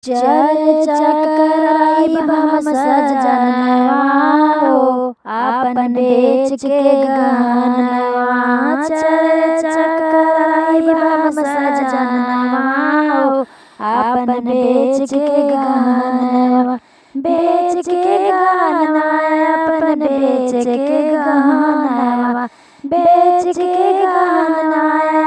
चर्चा कराइब हम सजनवा हो आपन बेच के गहनवा। चर्चा कराइब हम सजनवा हो आपन बेच के गहनवा। बेच के गहनवा अपन बेच के गहनवा। बेच के गहनवा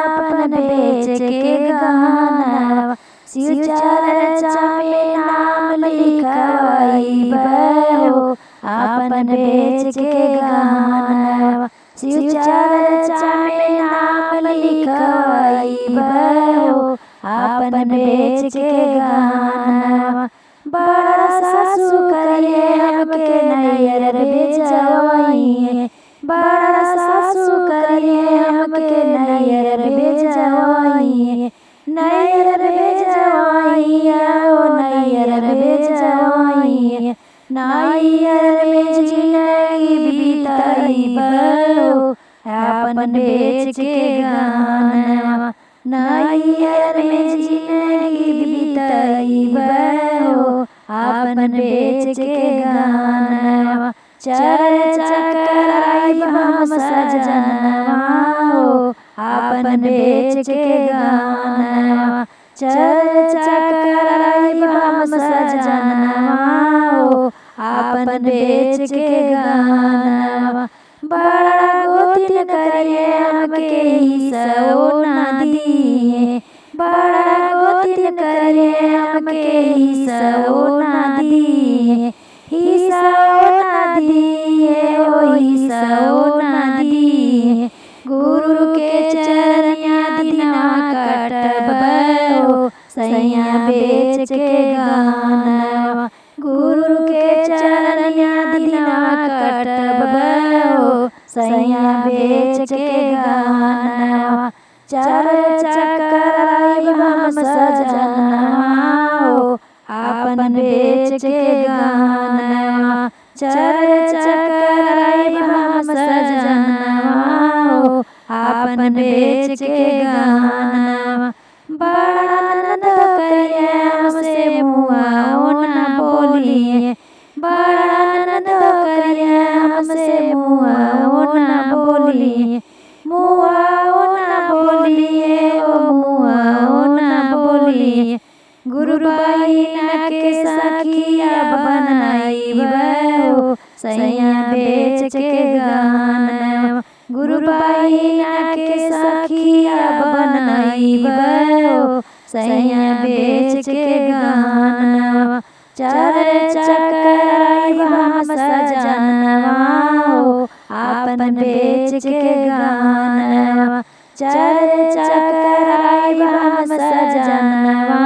अपन बेच के गहनवा। शिव चर्चा में नाम लिखवाइब हो आपन बेच के गहनवा। शिव चर्चा में नाम लिखवाइब हो आपन बेच के गहनवा। बड़ा सासु करिए हमके नैयर भेजवाइए। बड़ा सासु करिए हमके नैयर भेजवाइए। नैयर भेजवाइए ओ नैयर भेजवाइए। नैयर में जिंदगी बिताइब हो आपन बेच के गहनवा। नैयर में जिंदगी बिताइब हो आपन बेच के गहनवा। चर्चा कराइब हम सजनवा हो आपन बेच के गहनवा। चर्चा कराइब हम सजनवा हो आपन बेच के गहनवा। बड़ा गोतिन करिए हमके हिस्सा ना दिए। बड़ा गोतिन करिए हमके हिस्सा ना दिए। हिस्सा ना दिए ओ हिस्सा ना दिए। गुरु के चरनिया दिनवा कटब हो सैया बेच के गहनवा। गुरु के चरनिया दिनवा कटब हो सैया बेच के गहनवा। चर्चा कराइब हम सजनवा हो आपन बेच के गहनवा। चर्चा कराइब हम सजनवा हो आपन बेच के गहनवा। बड़ा ननद करिए हमसे मुँह ना बोलिए। बड़ा ननद करिए हमसे मुँह ना बोलिए। मुँह ना बोलिए ओ मुँह ना बोलिए। गुरु बहिना के सखिया बनाइब हो सैया बेच के गहनवा। गुरु बहिना के सखिया बनाइब हो सैया बेच के गहनवा। चर्चा कराइब हम सजनवा हो आपन बेच के गहनवा। चर्चा कराइब हम सजनवा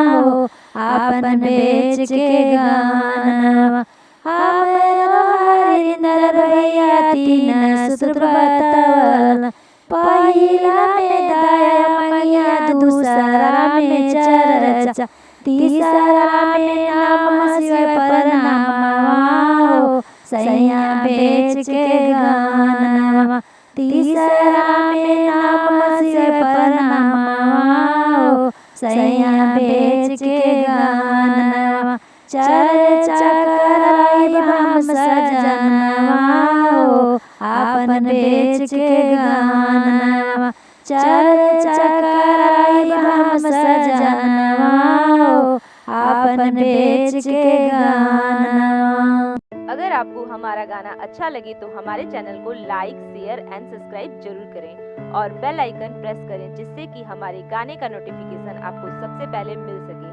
हो आपन बेच के गहनवा। हमरो हरिंदर भैया तीन सूत्र बतवल। पहिला में दया मैया दूसरा में चर्चा तीसरा में नाम शिव प्रणामवा हो सैया बेच के गहनवा। तीसरा में नाम शिव प्रणामवा हो सैया बेच के गहनवा। चर्चा कराइब हम सजनवा हो आपन बेच के गहनवा। चर्चा कराइब हम सजनवा हो आपन बेच के गहनवा। अगर आपको हमारा गाना अच्छा लगे तो हमारे चैनल को लाइक, शेयर एंड सब्सक्राइब जरूर करें और बेल आइकन प्रेस करें जिससे कि हमारे गाने का नोटिफिकेशन आपको सबसे पहले मिल सके।